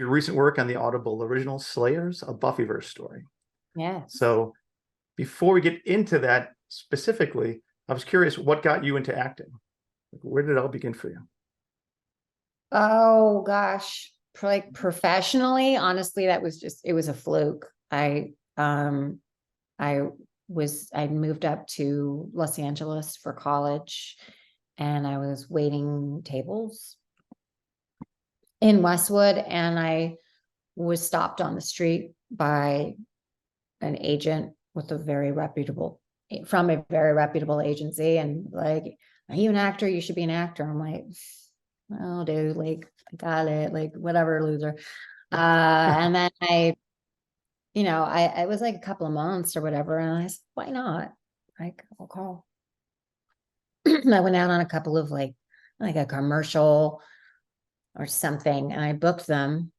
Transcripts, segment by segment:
your recent work on the Audible original Slayers, a BuffyVerse story. Yeah. So before we get into that specifically, I was curious what got you into acting? Where did it all begin for you? Oh gosh. Like professionally, honestly, it was a fluke. I I moved up to Los Angeles for college and I was waiting tables in Westwood and I was stopped on the street by an agent with a from a very reputable agency and like, are you an actor? You should be an actor. I'm like, oh dude, like I got it, like whatever, loser. And then I was like a couple of months or whatever, and I said, why not? Like, I'll call. I went out on a couple of like a commercial or something, and I booked them,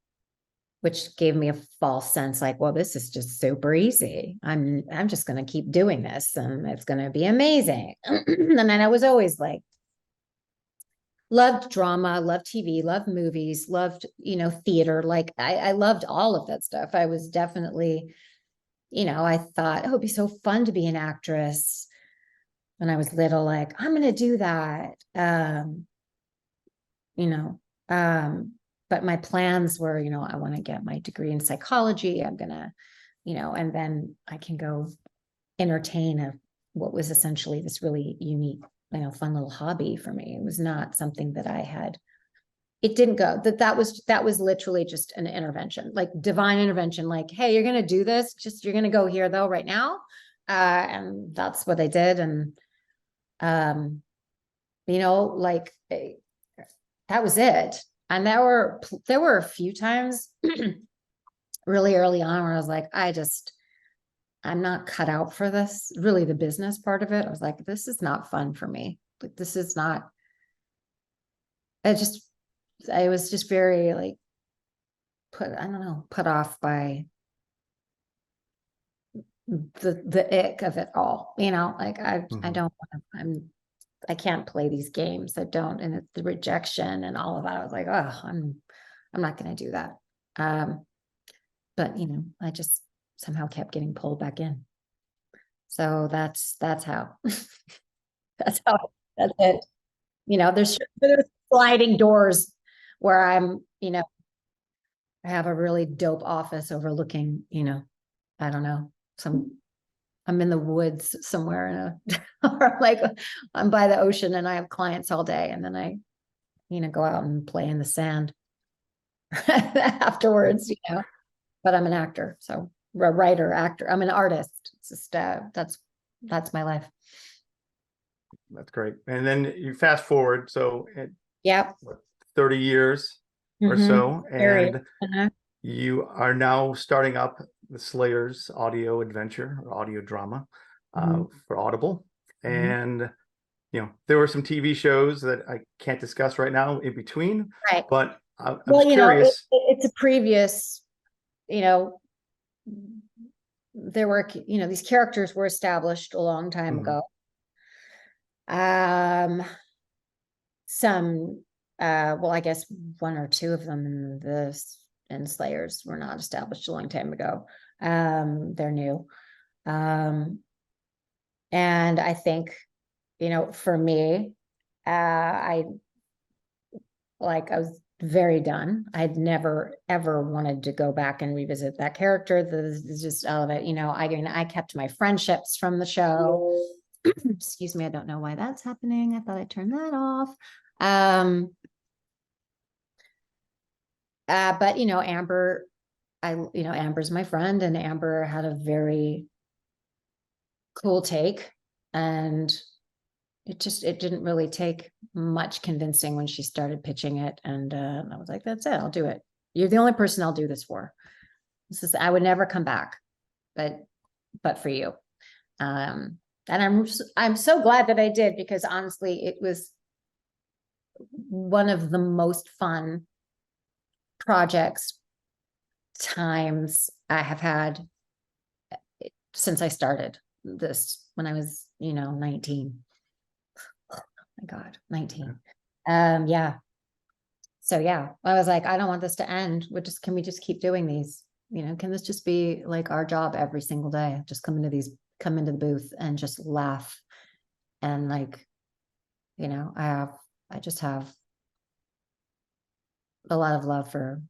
which gave me a false sense, like, well, this is just super easy. I'm just gonna keep doing this and it's gonna be amazing. And then I was always like, loved drama, loved TV, loved movies, loved, theater. Like I loved all of that stuff. I was definitely, I thought, oh, it'd be so fun to be an actress when I was little, like, I'm gonna do that. You know, but my plans were, I want to get my degree in psychology. I'm gonna, and then I can go entertain what was essentially this really unique, fun little hobby for me. It was not something that I had. It didn't go. That was literally just an intervention, like divine intervention. Like, hey, you're gonna do this. Just you're gonna go here though right now, and that's what I did. And like that was it. And there were a few times really early on where I was like, I'm not cut out for this. Really, the business part of it, I was like, this is not fun for me. Like, this is not. I was just very like put off by the ick of it all. Like I don't want to. I can't play these games. I don't, and it's the rejection and all of that. I was like, oh, I'm not going to do that. But I just somehow kept getting pulled back in. So that's how that's it. There's sliding doors where I have a really dope office overlooking, I don't know, I'm in the woods somewhere or like I'm by the ocean and I have clients all day and then I, go out and play in the sand afterwards, but I'm an actor. So a writer, actor, I'm an artist. It's just, that's my life. That's great. And then you fast forward, so Yep. 30 years or so, and you are now starting up the Slayers audio adventure or audio drama for Audible. And there were some TV shows that I can't discuss right now in between, right? But I'm curious. It's a previous, there were, these characters were established a long time ago. Some well, I guess one or two of them in Slayers were not established a long time ago. They're new. And I think, for me, I was very done. I'd never ever wanted to go back and revisit that character. There's just all of it, I kept my friendships from the show. Excuse me, I don't know why that's happening. I thought I turned that off. But Amber, Amber's my friend, and Amber had a very cool take, and it didn't really take much convincing when she started pitching it, and I was like, that's it, I'll do it. You're the only person I'll do this for. I would never come back, but for you. And I'm so glad that I did, because honestly, it was one of the most fun times I have had since I started this when I was, 19. Oh my God, 19. Yeah. So yeah, I was like, I don't want this to end. Can we just keep doing these? Can this just be like our job every single day? Just come into the booth and just laugh. And like, I just have a lot of love for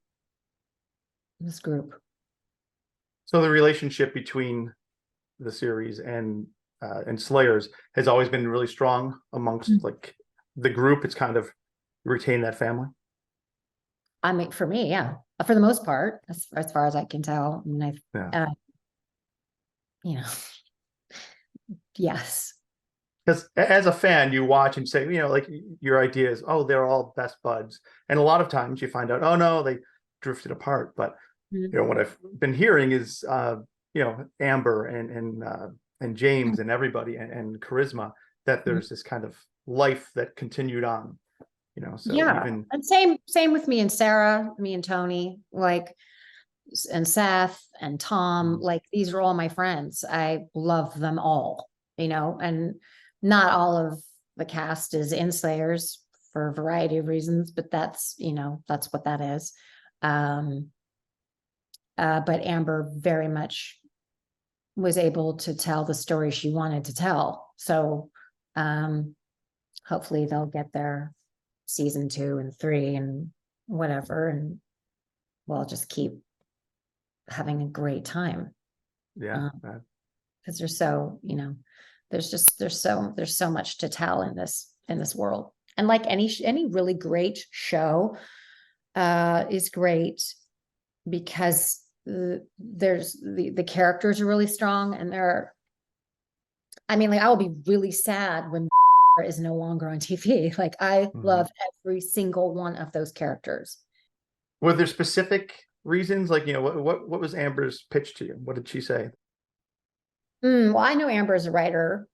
this group. So the relationship between the series and Slayers has always been really strong amongst like the group. It's kind of retain that family. I mean, for me, yeah, for the most part, as far as I can tell. I mean, yes. Because as a fan, you watch and say, like your idea is, oh, they're all best buds. And a lot of times you find out, oh no, they drifted apart. But what I've been hearing is Amber and James and everybody and Charisma, that there's this kind of life that continued on. So even and same with me and Sarah, me and Tony, like, and Seth and Tom, like these are all my friends. I love them all, and not all of the cast is in Slayers for a variety of reasons, but that's what that is. But Amber very much was able to tell the story she wanted to tell. So hopefully they'll get their season 2 and 3 and whatever, and we'll just keep having a great time. Yeah. Because there's so, there's so much to tell in this world. And like any really great show is great because there's the characters are really strong, and I will be really sad when is no longer on TV. Like I love every single one of those characters. Were there specific reasons? Like, what was Amber's pitch to you? What did she say? Well, I know Amber is a writer.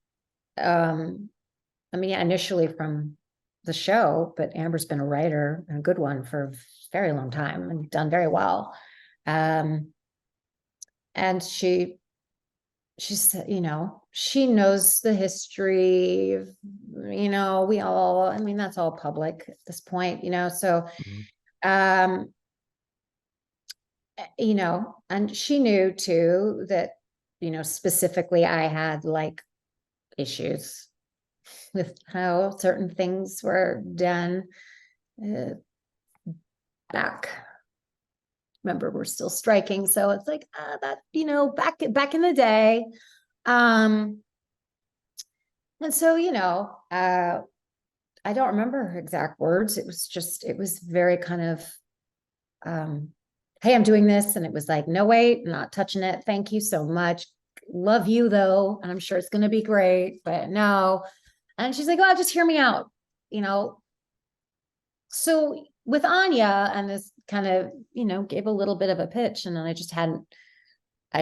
Initially from the show, but Amber's been a writer, and a good one, for a very long time and done very well. And she said, she knows the history of, we all, that's all public at this point, so, and she knew too that, specifically I had like issues with how certain things were done back. Remember, we're still striking, so it's like that, back in the day. And so, I don't remember her exact words. It was very kind of, hey, I'm doing this. And it was like, no, wait, not touching it. Thank you so much. Love you though. And I'm sure it's going to be great, but no. And she's like, oh, just hear me out, So with Anya, and this kind of, gave a little bit of a pitch, and then I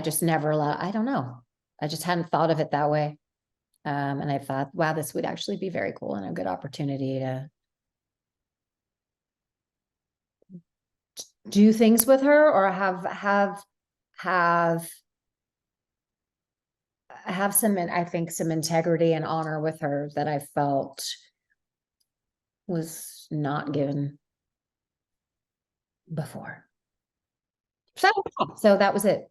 just never, I don't know. I just hadn't thought of it that way. And I thought, wow, this would actually be very cool and a good opportunity to do things with her, or have some, I think, some integrity and honor with her that I felt was not given before. So that was it.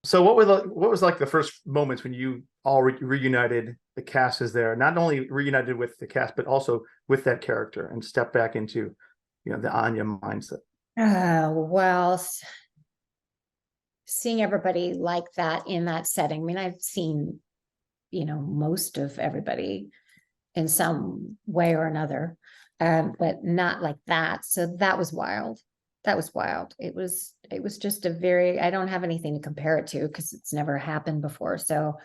So what was like the first moments when you all reunited, the cast is there, not only reunited with the cast, but also with that character, and step back into, the Anya mindset? Well, seeing everybody like that in that setting. I've seen, most of everybody in some way or another, but not like that. So that was wild. It was just I don't have anything to compare it to because it's never happened before. So,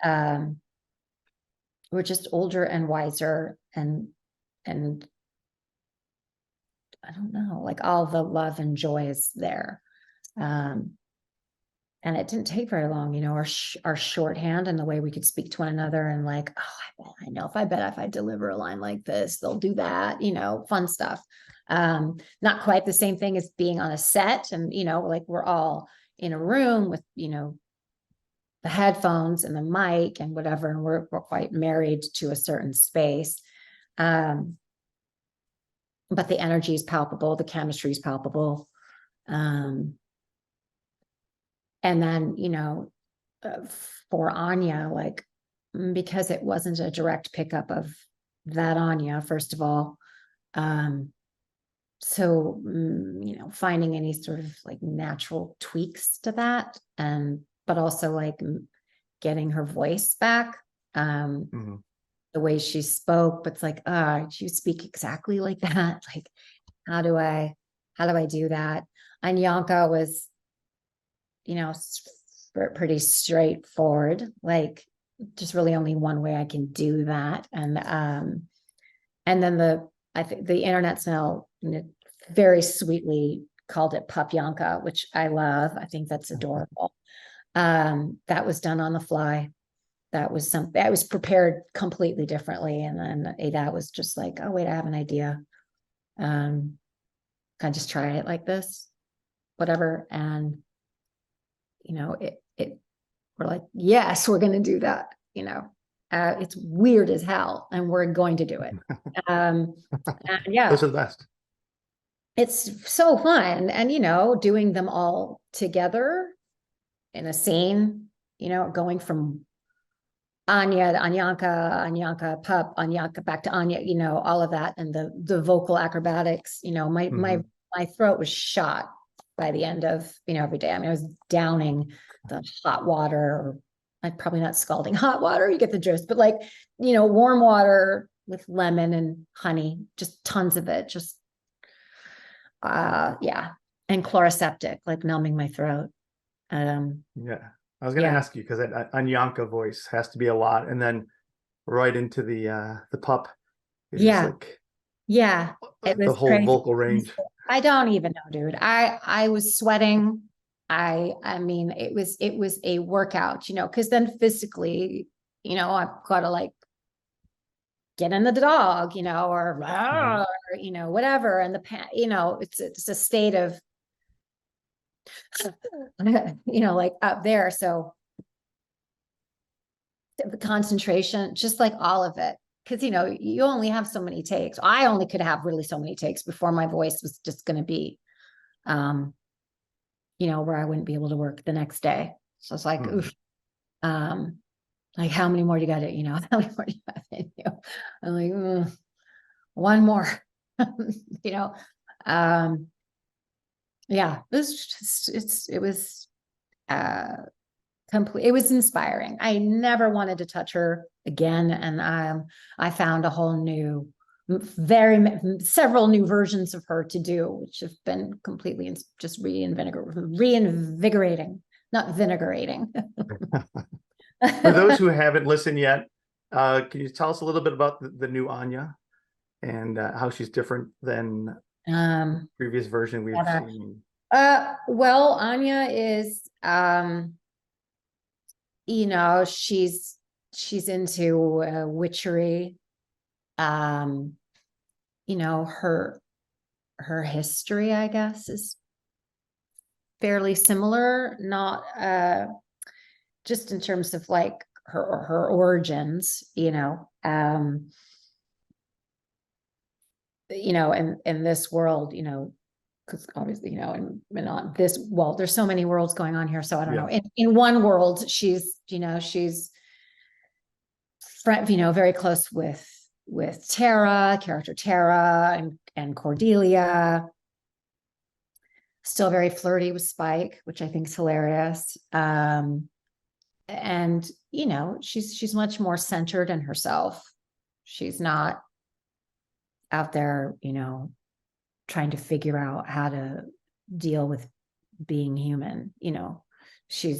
we're just older and wiser, and I don't know, like all the love and joy is there. And it didn't take very long, our shorthand and the way we could speak to one another, and like, oh, I bet if I deliver a line like this, they'll do that, fun stuff. Not quite the same thing as being on a set, and, like we're all in a room with, the headphones and the mic and whatever, and we're quite married to a certain space. but the energy is palpable, the chemistry is palpable. And then, for Anya, like, because it wasn't a direct pickup of that Anya, first of all. So, finding any sort of like natural tweaks to that, but also like getting her voice back, the way she spoke, but it's like, you speak exactly like that. Like, how do I do that? And Yanka was, pretty straightforward, like just really only one way I can do that. And then I think the internet's now very sweetly called it Pup Yanka, which I love. I think that's adorable. That was done on the fly. That was something I was prepared completely differently. And then Ada was just like, oh, wait, I have an idea. Can I just try it like this? Whatever. And, we're like, yes, we're going to do that. It's weird as hell, and we're going to do it. Yeah. Those are the best. It's so fun. And, doing them all together in a scene, going from Anya to Anyanka, Pup, Anyanka, back to Anya, all of that. And the vocal acrobatics, my throat was shot by the end of, every day. I mean, I was downing the hot water, or like probably not scalding hot water, you get the gist, but like, warm water with lemon and honey, just tons of it. Just, yeah. And chloroseptic, like numbing my throat. Yeah. I was going to ask you, because that Anyanka voice has to be a lot, and then right into the pup. Like, it was the whole crazy. vocal range. I don't even know, dude. I was sweating. I mean, it was a workout, because then physically, I've got to like get in the dog, or whatever. And it's a state of, like up there. So the concentration, just like all of it, because you only have so many takes. I only could have really so many takes before my voice was just going to be where I wouldn't be able to work the next day. So it's like, oof. Like, how many more do you got to, how many more do you have in you? I'm like, one more. Yeah, it was complete. It was inspiring. I never wanted to touch her again. And I found a whole new, several new versions of her to do, which have been completely just reinvigorating, not vinegating. For those who haven't listened yet, can you tell us a little bit about the new Anya, and how she's different than previous version we've seen? Well, Anya is, she's into witchery. Her history, I guess, is fairly similar, not just in terms of like her origins, in this world, because obviously, and on this, well, there's so many worlds going on here. So I don't know. In one world, she's very close with character Tara and Cordelia. Still very flirty with Spike, which I think is hilarious. And she's much more centered in herself. She's not out there, trying to figure out how to deal with being human. She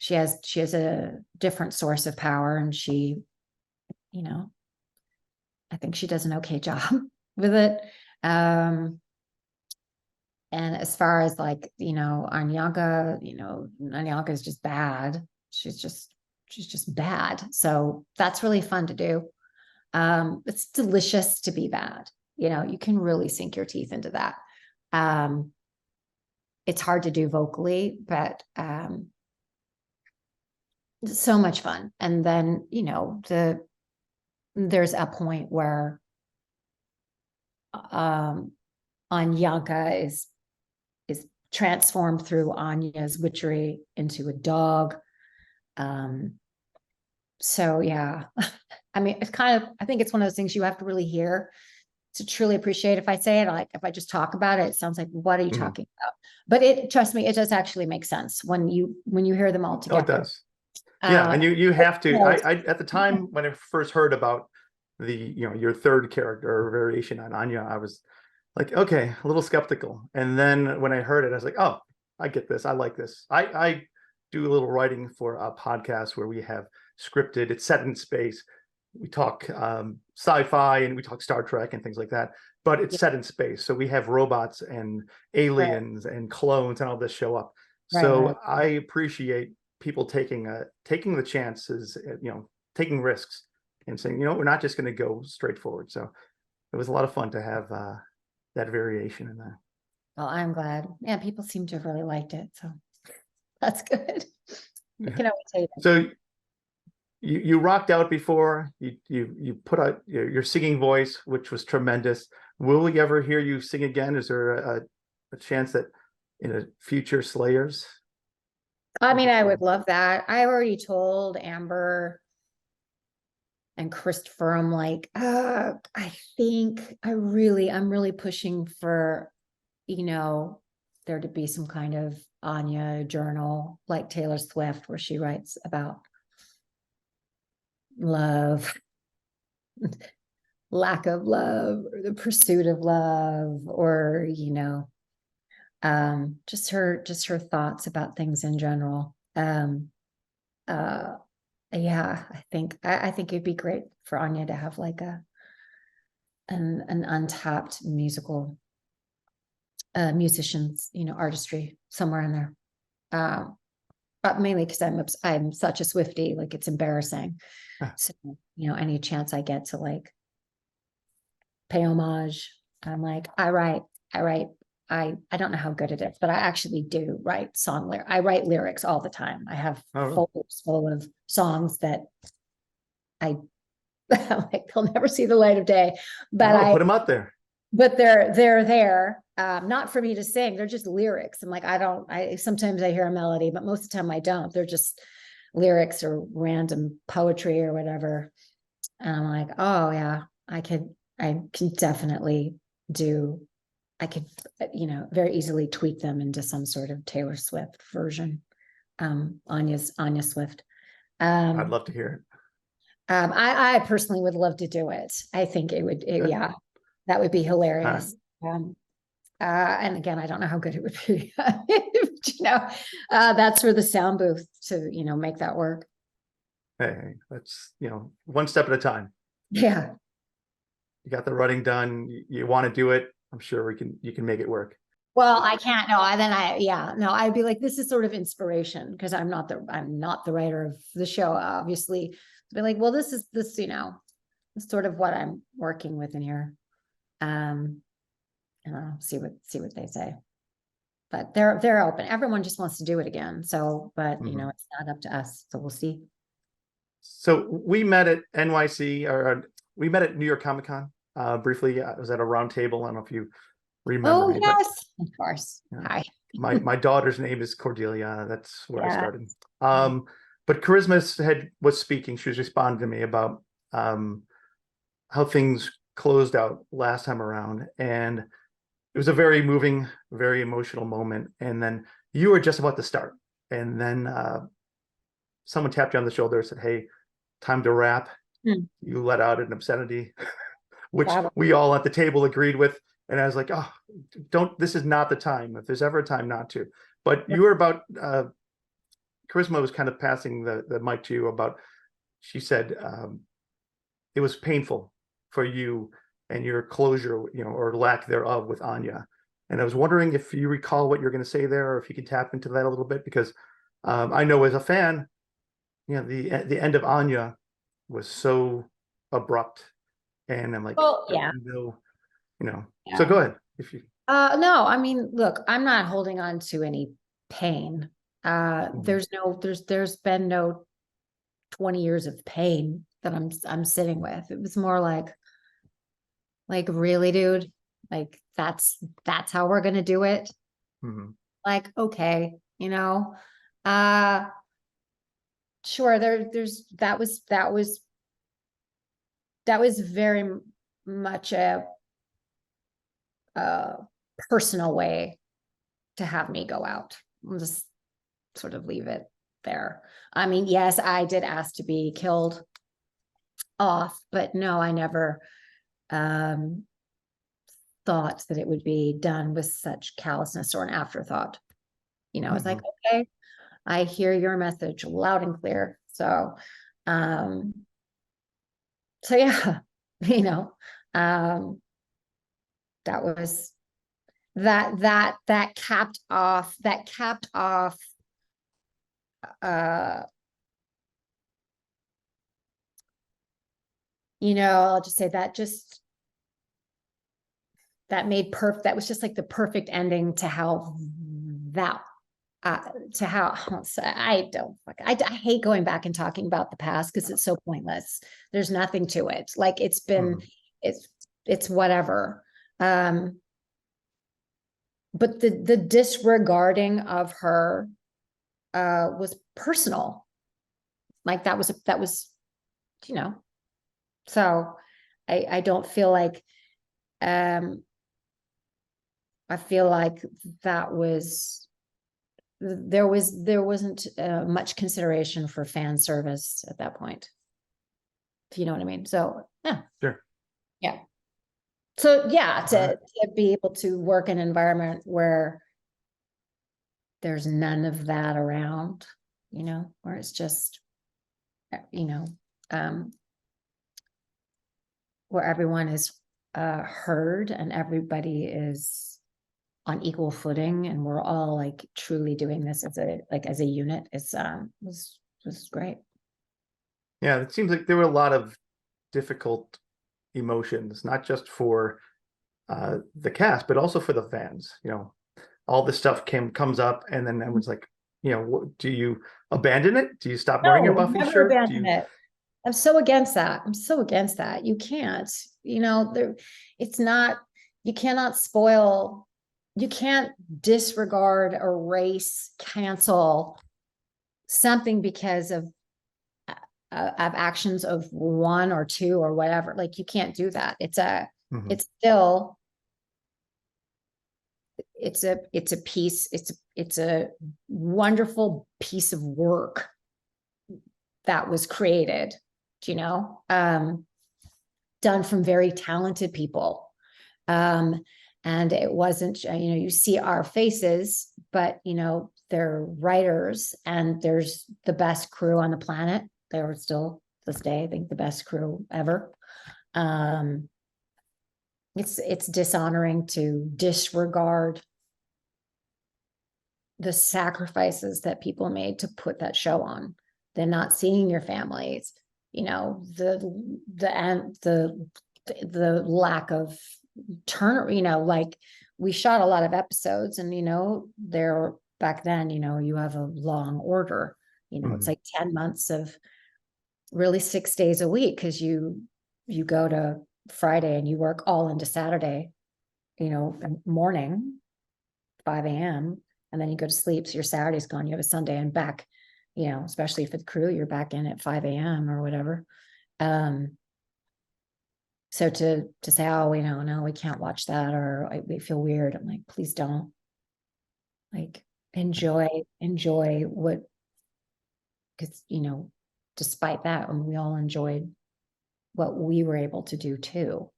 has a different source of power, and she, I think she does an okay job with it. And as far as like, Anyanka, Anyanka is just bad. She's just bad. So that's really fun to do. It's delicious to be bad. You can really sink your teeth into that. It's hard to do vocally, but so much fun. And then, there's a point where Anyanka is transformed through Anya's witchery into a dog. So yeah, I mean, it's kind of, I think it's one of those things you have to really hear to truly appreciate. If I say it, like if I just talk about it, it sounds like, what are you talking about? But trust me, it does actually make sense when you hear them all Oh, it together. does. Yeah, and you have to. I at the time when I first heard about your third character or variation on Anya, I was like, okay, a little skeptical. And then when I heard it, I was like, oh, I get this. I like this. I do a little writing for a podcast where we have scripted. It's set in space. We talk sci-fi and we talk Star Trek and things like that, but it's set in space. So we have robots and aliens and clones and all this show up. So I appreciate people taking the chances, taking risks and saying, we're not just going to go straight forward. So it was a lot of fun to have that variation in that. Well, I'm glad. Yeah, people seem to have really liked it. So that's good. You can always say that. So you rocked out before. You put out your singing voice, which was tremendous. Will we ever hear you sing again? Is there a chance that in a future Slayers? I mean, I would love that. I already told Amber and Christopher, I'm like, I think I'm really pushing for, there to be some kind of Anya journal like Taylor Swift, where she writes about love, lack of love, or the pursuit of love, or, just her thoughts about things in general. Yeah, I think it'd be great for Anya to have like an untapped musicians, artistry somewhere in there. But mainly because I'm such a Swiftie, like it's embarrassing. So, any chance I get to like pay homage, I'm like, I write. I don't know how good it is, but I actually do write I write lyrics all the time. I have folders full of songs that I like, they'll never see the light of day, but I put them out there. But they're there, not for me to sing. They're just lyrics. I'm like, sometimes I hear a melody, but most of the time I don't. They're just lyrics or random poetry or whatever. And I'm like, oh yeah, I can definitely I could, very easily tweak them into some sort of Taylor Swift version. Anya Swift. I'd love to hear it. I personally would love to do it. I think yeah, that would be hilarious. And again, I don't know how good it would be. That's for the sound booth to, make that work. Hey, that's, one step at a time. Yeah. You got the writing done. You want to do it. I'm sure you can make it work. Well, I can't. No, I'd be like, this is sort of inspiration because I'm not the writer of the show, obviously. Be like, well, this is sort of what I'm working with in here. And I'll see what they say. But they're open. Everyone just wants to do it again. So, but it's not up to us. So we'll see. So we met at NYC, or we met at New York Comic Con briefly. I was at a round table. I don't know if you remember me. Yes, of course. Hi. My daughter's name is Cordelia. That's where I started. But Charisma was speaking. She was responding to me about how things closed out last time around, and it was a very moving, very emotional moment. And then you were just about to start, and then someone tapped you on the shoulder and said, "Hey, time to wrap." You let out an obscenity, which we all at the table agreed with. And I was like, "Oh, this is not the time. If there's ever a time not to." But you were about. Charisma was kind of passing the mic to you about. She said it was painful for you and your closure, or lack thereof with Anya. And I was wondering if you recall what you're going to say there, or if you can tap into that a little bit, because I know as a fan, the end of Anya was so abrupt, and I'm like, well, yeah, So go ahead if you. No, I mean, look, I'm not holding on to any pain. There's been no 20 years of pain that I'm sitting with. It was more like really, dude, Like, that's how we're going to do it. Like, okay, you know, sure. That was very much a personal way to have me go out. I'll just sort of leave it there. I mean, yes, I did ask to be killed off, but no, I never thought that it would be done with such callousness or an afterthought. You know, it's like, okay, I hear your message loud and clear. So yeah, you know, that was that capped off you know, I'll just say that that was just like the perfect ending to how that to how I hate going back and talking about the past because it's so pointless. There's nothing to it. Like, it's been it's whatever. But the disregarding of her was personal. Like, that was you know, so I don't feel like I feel like that was there wasn't much consideration for fan service at that point, if you know what I mean. So yeah, sure, yeah. So yeah, to be able to work in an environment where there's none of that around, you know, where it's just, you know, where everyone is heard and everybody is on equal footing, and we're all like truly doing this as a unit. It's was great. Yeah, it seems like there were a lot of difficult emotions, not just for the cast, but also for the fans. You know, all this stuff comes up, and then everyone's like, you know, do you abandon it? Do you stop wearing your Buffy never shirt? abandon it. I'm so against that. You can't, you know, it's not, you cannot spoil, you can't disregard, erase, cancel something because of actions of one or two or whatever. Like, you can't do that. It's still, it's a piece, it's a wonderful piece of work that was created, you know, done from very talented people. And it wasn't, you know, you see our faces, but, you know, they're writers, and there's the best crew on the planet. They were still, to this day, I think, the best crew ever. It's dishonoring to disregard the sacrifices that people made to put that show on. They're not seeing your families, you know, the lack of turn, you know, like, we shot a lot of episodes, and, you know, there back then, you know, you have a long order, you know, it's like 10 months of really 6 days a week, because you go to Friday and you work all into Saturday, you know, morning, 5 a.m., and then you go to sleep. So your Saturday's gone, you have a Sunday, and back, you know, especially for the crew, you're back in at 5 a.m. or whatever. So to say, oh, you know, no, we can't watch that, or we feel weird. I'm like, please don't. Like, enjoy what, because, you know, despite that, and we all enjoyed what we were able to do too,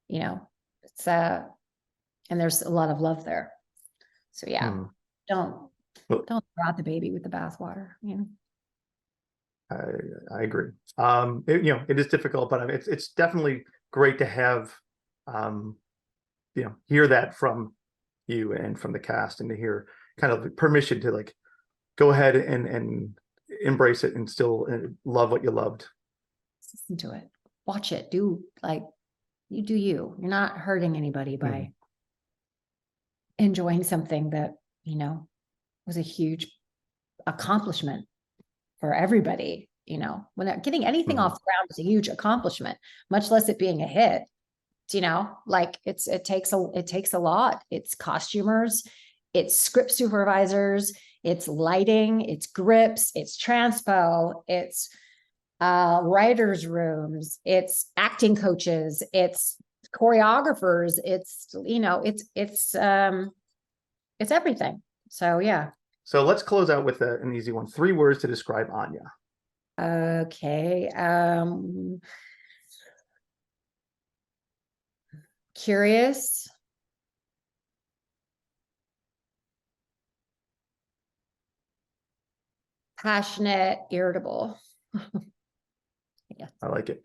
you know, it's and there's a lot of love there. So yeah, don't throw out the baby with the bathwater, you know. I agree. You know, it is difficult, but it's definitely great to have, you know, hear that from you and from the cast, and to hear kind of permission to like go ahead and embrace it and still love what you loved. Listen to it, watch it, do like you do you. You're not hurting anybody by enjoying something that, you know, was a huge accomplishment for everybody. You know, when getting anything off the ground is a huge accomplishment, much less it being a hit. you know, like it takes a lot. It's costumers, it's script supervisors, it's lighting, it's grips, it's transpo, it's writers' rooms, it's acting coaches, it's choreographers, it's, you know, it's everything. So yeah. So let's close out with an easy one. 3 words to describe Anya. Okay. Curious, passionate, irritable. I like it.